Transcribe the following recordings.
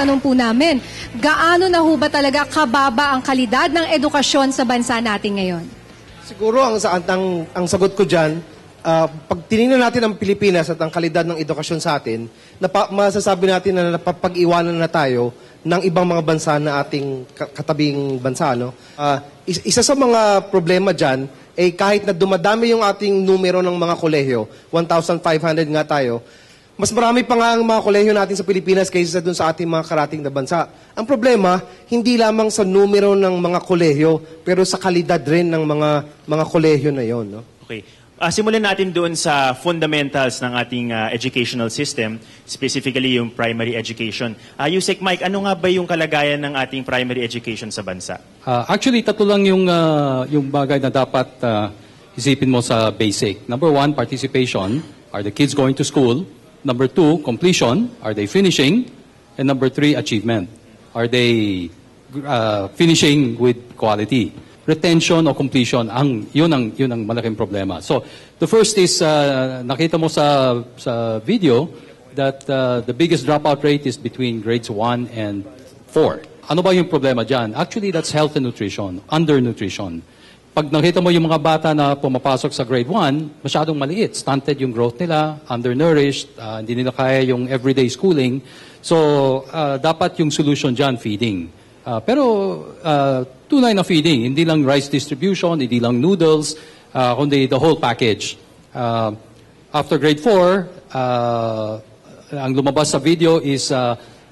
tanong po namin, gaano na ho ba talaga kababa ang kalidad ng edukasyon sa bansa natin ngayon? Siguro ang sagot ko dyan, pag tinignan natin ang Pilipinas at ang kalidad ng edukasyon sa atin, masasabi natin na napapag-iwanan na tayo ng ibang mga bansa na ating katabing bansa. No? Isa sa mga problema dyan, kahit na dumadami yung ating numero ng mga kolehiyo, 1,500 nga tayo, mas marami pa nga ang mga kolehiyo natin sa Pilipinas kaysa dun sa ating mga karating na bansa. Ang problema, hindi lamang sa numero ng mga kolehiyo, pero sa kalidad rin ng mga kolehiyo na yon. No? Okay. Simulan natin doon sa fundamentals ng ating educational system, specifically yung primary education. Yusek Mike, ano nga ba yung kalagayan ng ating primary education sa bansa? Actually, tatlo lang yung bagay na dapat isipin mo sa basic. Number 1, participation. Are the kids going to school? Number 2, completion. Are they finishing? And number 3, achievement. Are they finishing with quality? Retention o completion, yun ang malaking problema. So, the first is, nakita mo sa video that the biggest dropout rate is between grades 1 and 4. Ano ba yung problema dyan? Actually, that's health and nutrition, undernutrition. Pag nakita mo yung mga bata na pumapasok sa grade 1, masyadong maliit. Stunted yung growth nila, undernourished, hindi nila kaya yung everyday schooling. So, dapat yung solution dyan, feeding. Pero tunay na feeding, hindi lang rice distribution, hindi lang noodles, kundi the whole package. After grade 4, ang lumabas sa video is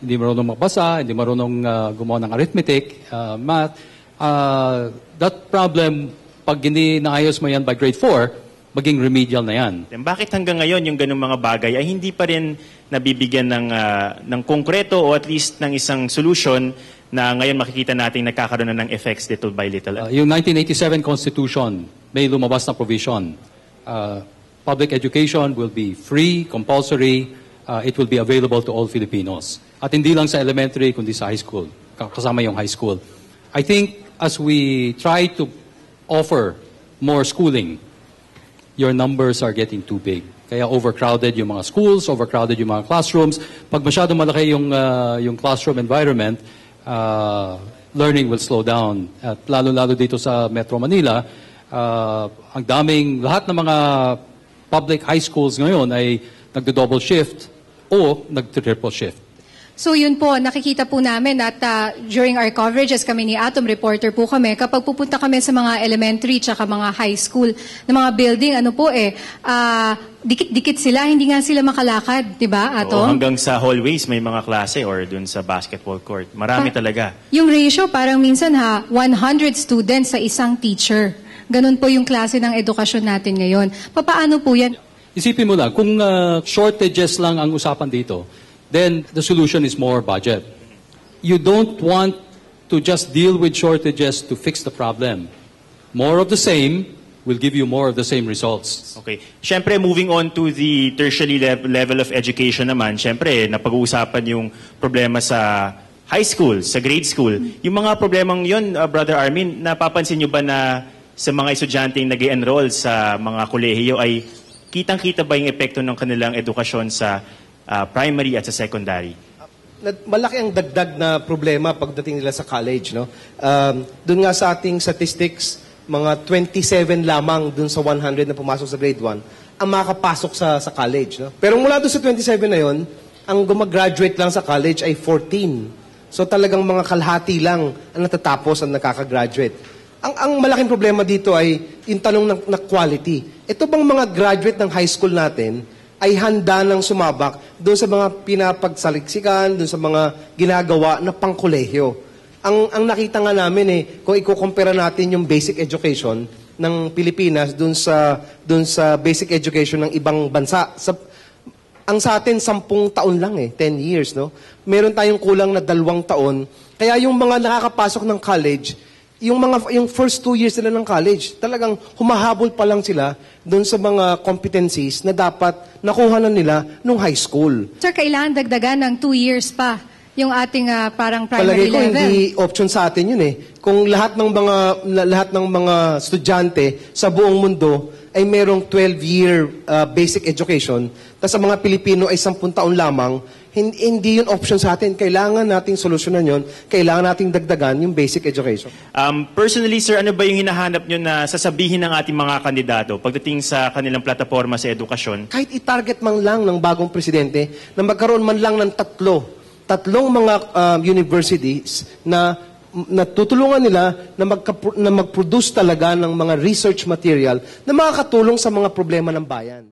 hindi marunong magbasa, hindi marunong gumawa ng arithmetic, math. That problem, pag hindi naayos mo yan by grade 4, maging remedial na yan. Bakit hanggang ngayon yung ganung mga bagay ay hindi pa rin nabibigyan ng konkreto o at least ng isang solution na ngayon makikita natin nagkakaroon na ng effects little by little? Yung 1987 Constitution, may lumabas na provision. Public education will be free, compulsory, it will be available to all Filipinos. At hindi lang sa elementary, kundi sa high school, kasama yung high school. I think as we try to offer more schooling, your numbers are getting too big. Kaya overcrowded yung mga schools, overcrowded yung mga classrooms. Pag masyado malaki yung classroom environment, learning will slow down. At lalo-lalo dito sa Metro Manila, ang daming, lahat ng mga public high schools ngayon ay nagdo-double shift o nagto-triple shift. So yun po, nakikita po namin at during our coverages kami ni Atom, reporter po kami, kapag pupunta kami sa mga elementary tsaka mga high school na mga building, dikit-dikit sila, hindi nga sila makalakad, di ba, Atom? Oo, hanggang sa hallways may mga klase or dun sa basketball court. Marami talaga. Yung ratio, parang minsan 100 students sa isang teacher. Ganun po yung klase ng edukasyon natin ngayon. Papaano po yan? Isipin mo lang, kung shortages lang ang usapan dito, then the solution is more budget. You don't want to just deal with shortages to fix the problem. More of the same will give you more of the same results. Okay. Siyempre, moving on to the tertiary level of education naman, siyempre, napag-uusapan yung problema sa high school, sa grade school. Yung mga problemang yun, Brother Armin, napapansin nyo ba na sa mga estudyante yung nag-enroll sa mga kolehiyo ay kitang-kita ba yung epekto ng kanilang edukasyon sa primary at sa secondary? Malaki ang dagdag na problema pagdating nila sa college. No? Doon nga sa ating statistics, mga 27 lamang doon sa 100 na pumasok sa grade 1 ang makakapasok sa college. No? Pero mula doon sa 27 na yon, ang gumagraduate lang sa college ay 14. So talagang mga kalahati lang ang natatapos ang nakakagraduate. Ang malaking problema dito ay yung tanong na quality. Ito bang mga graduate ng high school natin ay handa ng sumabak doon sa mga pinapagsaliksikan, doon sa mga ginagawa na pangkolehiyo. Ang nakita nga namin kung ikukumpara natin yung basic education ng Pilipinas doon sa basic education ng ibang bansa. Ang sa atin, 10 taon lang 10 years, no? Meron tayong kulang na 2 taon. Kaya yung mga nakakapasok ng college, yung first 2 years nila ng college, talagang humahabol pa lang sila doon sa mga competencies na dapat nakuha na nila nung high school. Sir, kailangan dagdagan ng 2 years pa yung ating parang primary Palagay ko, level. hindi option sa atin yun Kung lahat ng mga estudyante sa buong mundo ay merong 12-year basic education, tapos sa mga Pilipino ay 10 taon lamang, hindi yun option sa atin. Kailangan nating solusyonan yun. Kailangan nating dagdagan yung basic education. Personally, sir, ano ba yung hinahanap nyo na sasabihin ng ating mga kandidato pagdating sa kanilang plataforma sa edukasyon? Kahit i-target man lang ng bagong presidente na magkaroon man lang ng tatlong mga universities na tutulungan nila na mag-produce talaga ng mga research material na makakatulong sa mga problema ng bayan.